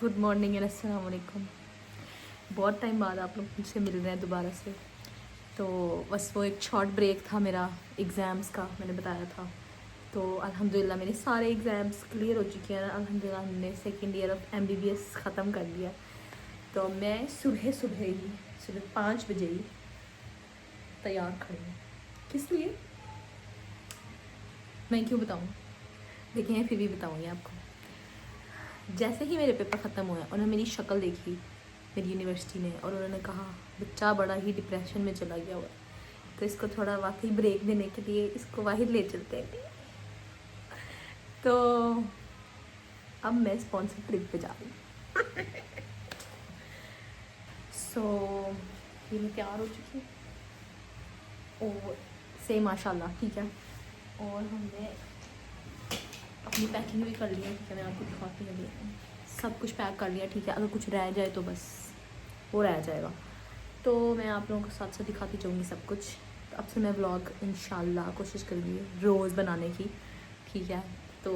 Good morning and अस्सलाम वालेकुम। बहुत टाइम बाद आप लोग मुझसे मिल रहे हैं दोबारा से। तो बस वो एक शॉर्ट ब्रेक था मेरा एग्ज़ाम्स का, मैंने बताया था। तो अल्हम्दुलिल्लाह मेरे सारे एग्ज़ाम्स क्लियर हो चुके हैं। अल्हम्दुलिल्लाह हमने सेकेंड ईयर ऑफ MBBS ख़त्म कर लिया। तो मैं सुबह 5 बजे ही तैयार खड़ी हूँ। किस लिए मैं क्यों बताऊँ, देखें फिर भी बताऊँगी आपको। जैसे ही मेरे पेपर ख़त्म हुए उन्होंने मेरी शक्ल देखी मेरी यूनिवर्सिटी में, और उन्होंने कहा बच्चा बड़ा ही डिप्रेशन में चला गया हुआ, तो इसको थोड़ा वाकई ब्रेक देने के लिए इसको बाहर ले चलते हैं। तो अब मैं स्पॉन्सर ट्रिप पे जा रही हूँ। सो ये मैं तैयार हो चुकी हूँ और से माशाल्लाह ठीक है। और हमने अपनी पैकिंग भी कर लिया, ठीक है। मैं आपको दिखाती हूँ, सब कुछ पैक कर लिया, ठीक है। अगर कुछ रह जाए तो बस वो रह जाएगा, तो मैं आप लोगों के साथ साथ दिखाती जाऊँगी सब कुछ। तो अब से मैं व्लॉग इंशाल्लाह कोशिश करूँगी रोज़ बनाने की, ठीक है। तो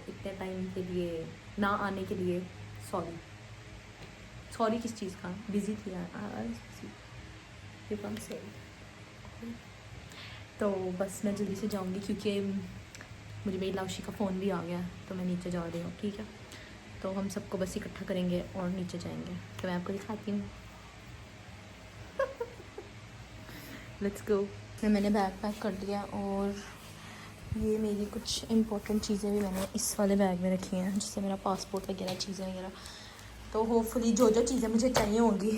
इतने टाइम के लिए ना आने के लिए सॉरी किस चीज़ का, बिज़ी थी यार, यू कैन से। तो बस मैं जल्दी से जाऊँगी क्योंकि मुझे मेरी लाउशी का फ़ोन भी आ गया, तो मैं नीचे जा रही हूँ, ठीक है। तो हम सबको बस इकट्ठा करेंगे और नीचे जाएंगे, तो मैं आपको दिखाती हूँ। Let's go. मैंने बैग पैक कर लिया और ये मेरी कुछ इम्पोर्टेंट चीज़ें भी मैंने इस वाले बैग में रखी हैं, जिससे मेरा पासपोर्ट वगैरह चीज़ें वगैरह। तो होपफुली जो जो चीज़ें मुझे चाहिए होंगी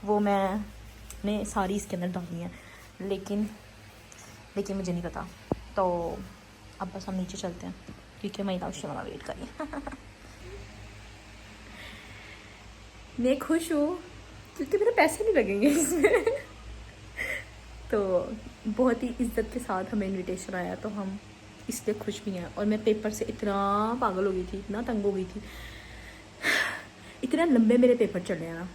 वो मैंने सारी इसके अंदर डाली हैं, लेकिन मुझे नहीं पता। तो अब बस हम नीचे चलते हैं क्योंकि मैं लाउशी वाला वेट करी। मैं खुश हूँ क्योंकि मेरे पैसे नहीं लगेंगे इसमें। तो बहुत ही इज्जत के साथ हमें इनविटेशन आया, तो हम इसलिए खुश भी हैं। और मैं पेपर से इतना पागल हो गई थी, इतना तंग हो गई थी, इतने लंबे मेरे पेपर चले हैं ना।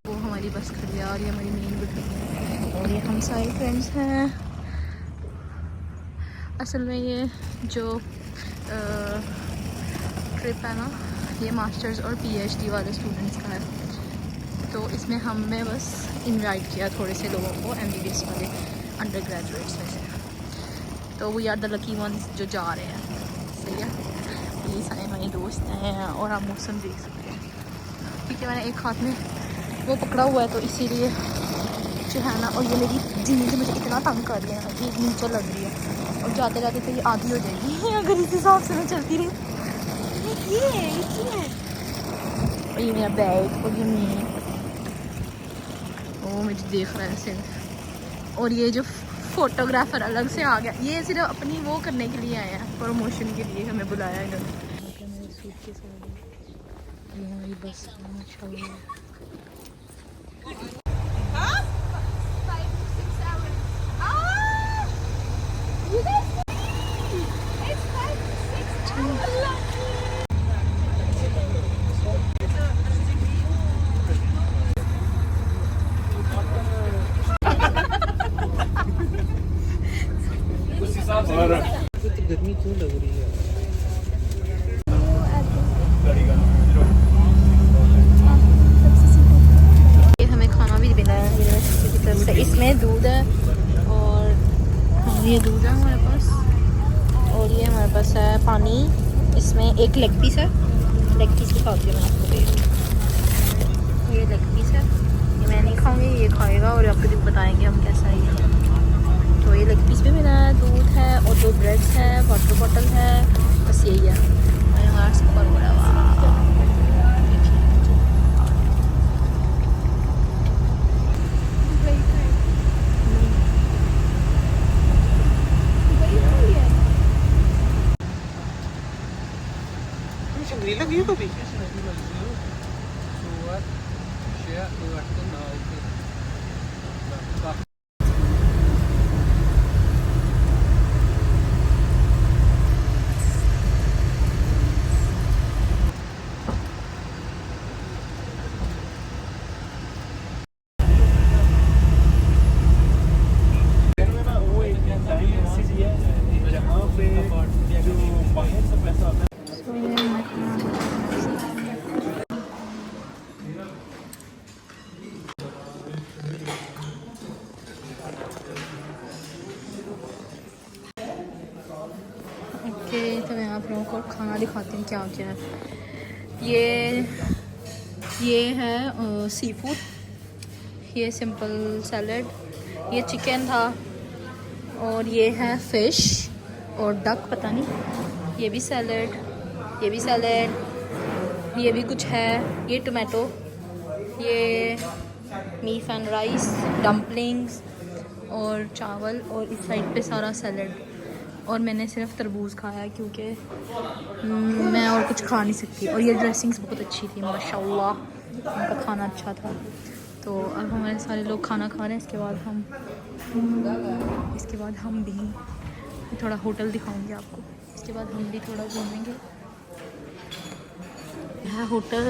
वो हमारी बस खड़ी है और ये हमारी मेन बिल्डिंग है और ये हम सारे फ्रेंड्स हैं। असल में ये जो ट्रिप है ना, ये मास्टर्स और PhD वाले स्टूडेंट्स का है। तो इसमें हमें बस इनवाइट किया थोड़े से लोगों को, MBBS वाले अंडर ग्रेजुएट्स में से। तो we are the lucky ones जो जा रहे हैं, सही है। ये सारे हमारे दोस्त हैं और आप मौसम देख सकते हैं, ठीक है। मैंने एक हाथ में वो पकड़ा हुआ है, तो इसीलिए जो है ना, और ये मेरी जीन्स मुझे इतना तंग कर रही है ना, ये नीचे लग रही है और जाते जाते तो ये आधी हो जाएगी अगर इस हिसाब से मैं चलती रही। और ये मेरा बैग और ये मैं, वो मुझे देख रहा है सिर्फ। और ये जो फोटोग्राफर अलग से आ गया, ये सिर्फ अपनी वो करने के लिए आया है, प्रमोशन के लिए हमें बुलाया इन्होंने। मेरे सूट के साथ हमारी बस माशाल्लाह। गर्मी क्यों लग रही है? ये हमें खाना भी मिला है यूनिवर्सिटी की तरफ से। इसमें दूध है और ये दूध है हमारे पास, और ये हमारे पास है पानी। इसमें एक लेग पीस है, लेग पीस दिखाती हूँ मैं आपको। ये लेग पीस है, ये मैं नहीं खाऊंगी, ये खाएगा और आपको बताएंगे हम कैसा है ये। तो ये लेग पीस भी मिला है, दूध है और 2 ब्रेड्स है, वाटर बॉटल है, बस यही है। और हमारा सुपर हो रहा है। लगी है कभी? तो मैं आप लोगों को खाना दिखाती हूँ क्या क्या है। ये है सी फूड, ये सिंपल सैलड, ये चिकन था, और ये है फ़िश और डक पता नहीं, ये भी सैलड, ये भी सैलड, ये भी कुछ है, ये टोमेटो, ये मीट एंड राइस, डम्पलिंग्स और चावल, और इस साइड पे सारा सैलड। और मैंने सिर्फ तरबूज खाया क्योंकि मैं और कुछ खा नहीं सकती। और ये ड्रेसिंग्स बहुत अच्छी थी माशाल्लाह, उनका खाना अच्छा था। तो अब हमारे सारे लोग खाना खा रहे हैं, इसके बाद हम भी थोड़ा होटल दिखाऊंगी आपको, इसके बाद हम भी थोड़ा घूमेंगे। है होटल,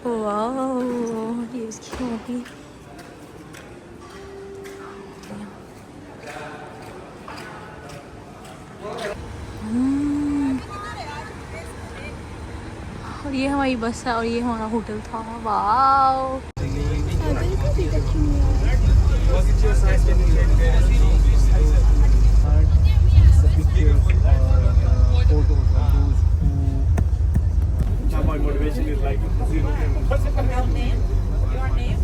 वाह ये इसकी होगी। और ये हमारी बस है और ये हमारा होटल था। वाह My motivation is like zero. Your name? Your name?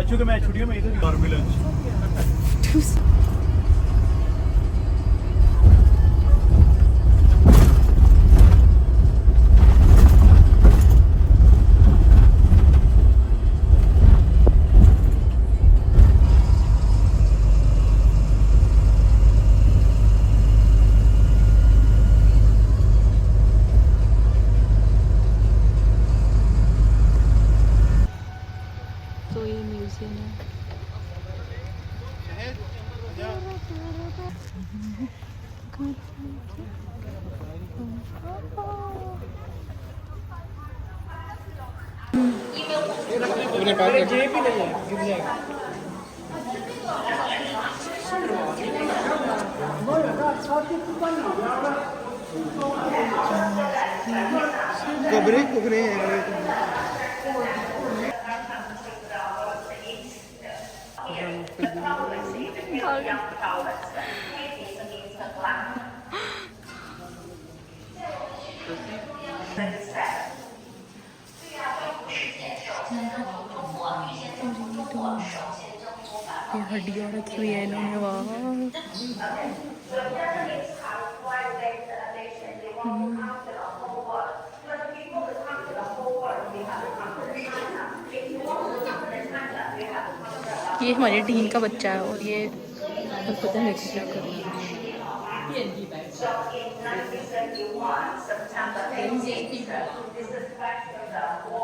क्योंकि मैं छुट्टियों में इधर नॉर्मल लंच तो ये म्यूजियम है। अपने पास जेब भी नहीं है, गिर जाएगा। कबरे कबरे ये हड्डियाँ रखी हुई है इन्होंने, वाह। ये हमारे डीन का बच्चा है और ये पता नहीं क्या कर रहा है।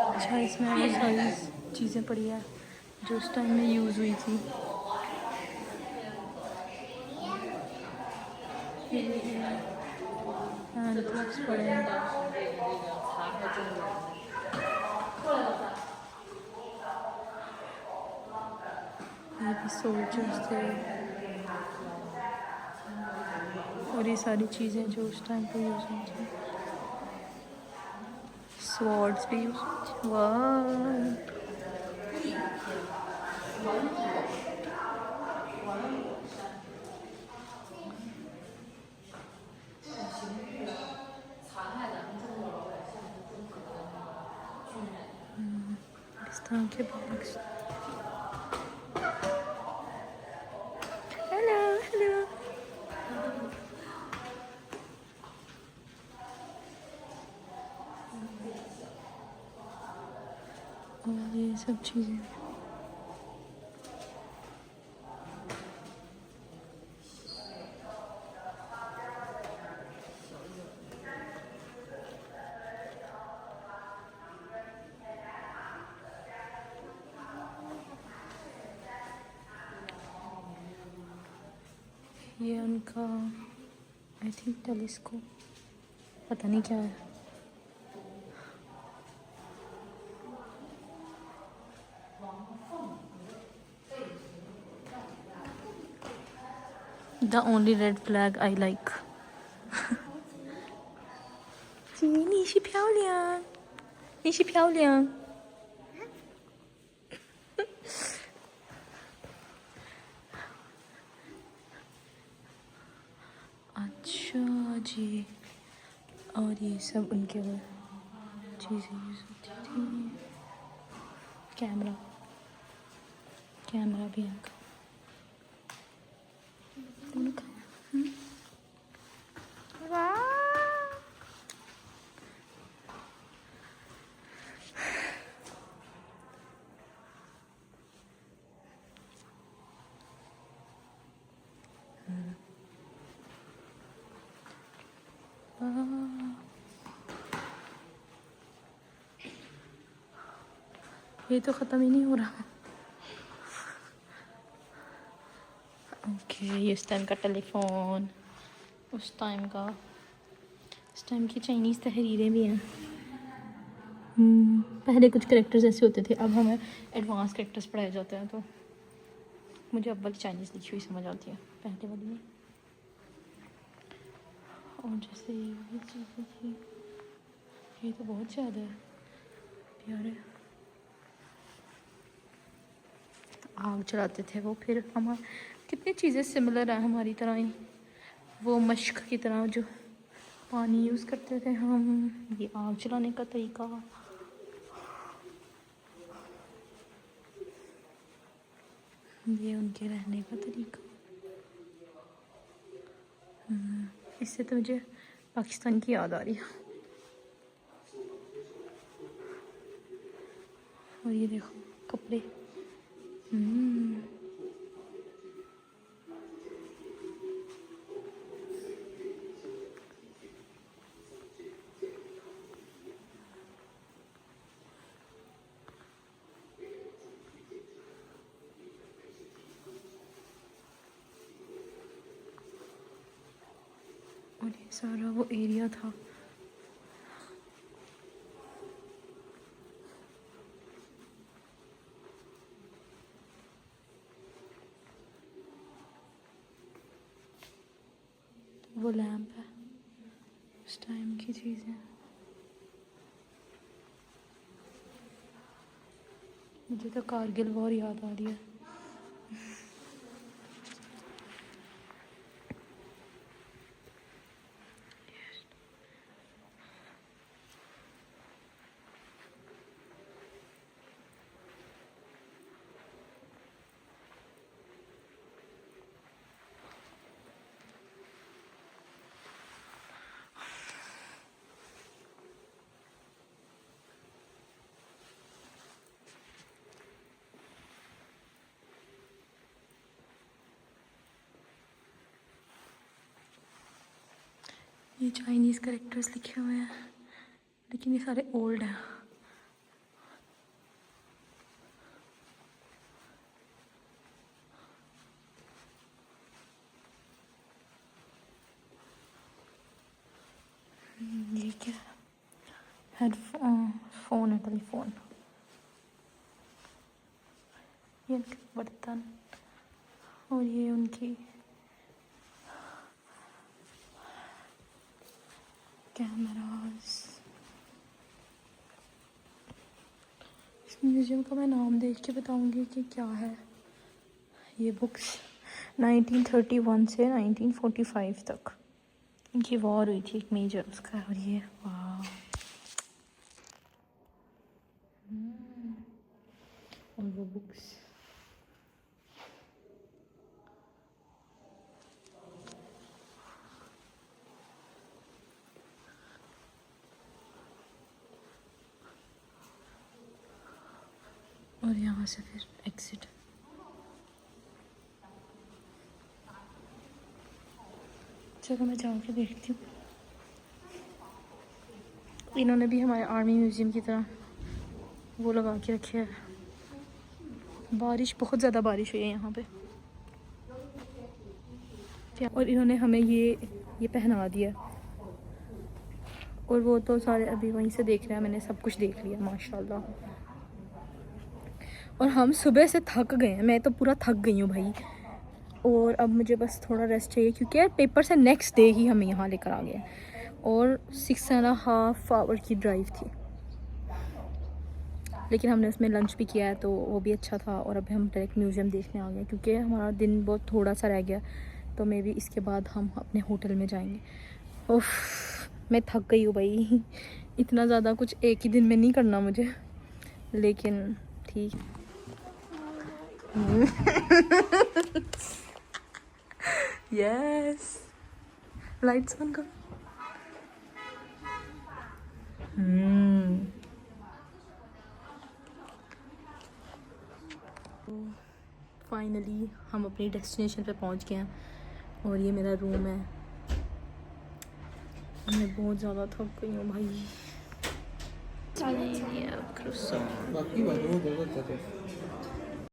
अच्छा, इसमें वो सारी चीज़ें पड़ी है जो उस टाइम में यूज़ हुई थी। हैंड ग्लव्स पड़े हैं। ये भी सोल्जर्स थे और ये सारी चीज़ें जो उस टाइम पे यूज़ हुई थी। स्वॉर्ड्स भी यूज़ हुई थी, वाह। इस तरह के बैग्स। Hello hello. और ये सब चीज़ें ये उनका आई थिंक टेलीस्कोप, पता नहीं क्या है। The only red flag I like. 你是漂亮，你是漂亮。अच्छा जी, और ये सब उनके वो चीज़ें यूज़ होती थी। कैमरा, कैमरा भी इनका। ये तो ख़त्म ही नहीं हो रहा। ओके, ये उस टाइम का टेलीफोन, उस टाइम का, उस टाइम की चाइनीज़ तहरीरें भी हैं। पहले कुछ करेक्टर्स ऐसे होते थे, अब हमें एडवांस करेक्टर्स पढ़ाए जाते हैं, तो मुझे अब वाली चाइनीज़ लिखी हुई समझ आती है, पहले वाली में। और जैसे ये चीज़ें थी, ये तो बहुत ज़्यादा प्यारे। आग जलाते थे वो, फिर हम कितनी चीज़ें सिमिलर हैं हमारी तरह ही। वो मश्क की तरह जो पानी यूज़ करते थे हम, ये आग जलाने का तरीका, ये उनके रहने का तरीका। इससे तो मुझे पाकिस्तान की याद आ रही है। और ये देखो कपड़े, और ये सारा वो एरिया था। वो लैंप है, उस टाइम की चीज़ें। मुझे तो कारगिल वॉर याद आ रही है। ये चाइनीज़ कैरेक्टर्स लिखे हुए हैं लेकिन ये सारे ओल्ड हैं। ये क्या है? हेडफोन, फ़ोन है, टेलीफोन। ये उनके बर्तन और ये उनकी कैमरास। इस म्यूज़ियम का मैं नाम देख के बताऊंगी कि क्या है। ये बुक्स 1931 से 1945 तक इनकी वॉर हुई थी एक मेजर उसका। और ये वाह, और वो बुक्स। और यहाँ से फिर एग्जिट। चलो मैं जाके देखती हूँ। इन्होंने भी हमारे आर्मी म्यूज़ियम की तरह वो लगा के रखे है। बारिश, बहुत ज़्यादा बारिश हुई है यहाँ पे। और इन्होंने हमें ये पहना दिया। और वो तो सारे अभी वहीं से देख रहे हैं। मैंने सब कुछ देख लिया माशाल्लाह। और हम सुबह से थक गए हैं, मैं तो पूरा थक गई हूँ भाई। और अब मुझे बस थोड़ा रेस्ट चाहिए क्योंकि यार पेपर से नेक्स्ट डे ही हमें यहाँ लेकर आ गए। और 6.5 आवर की ड्राइव थी, लेकिन हमने उसमें लंच भी किया है तो वो भी अच्छा था। और अभी हम डायरेक्ट म्यूज़ियम देखने आ गए क्योंकि हमारा दिन बहुत थोड़ा सा रह गया। तो मे बी इसके बाद हम अपने होटल में जाएंगे। उफ, मैं थक गई हूँ भाई। इतना ज़्यादा कुछ एक ही दिन में नहीं करना मुझे, लेकिन ठीक। यस, लाइट्स बंद करो। फाइनली हम अपनी डेस्टिनेशन पे पहुंच गए हैं और ये मेरा रूम है। मैं बहुत ज़्यादा थक गई हूँ भाई। बाकी बात वो बहुत करते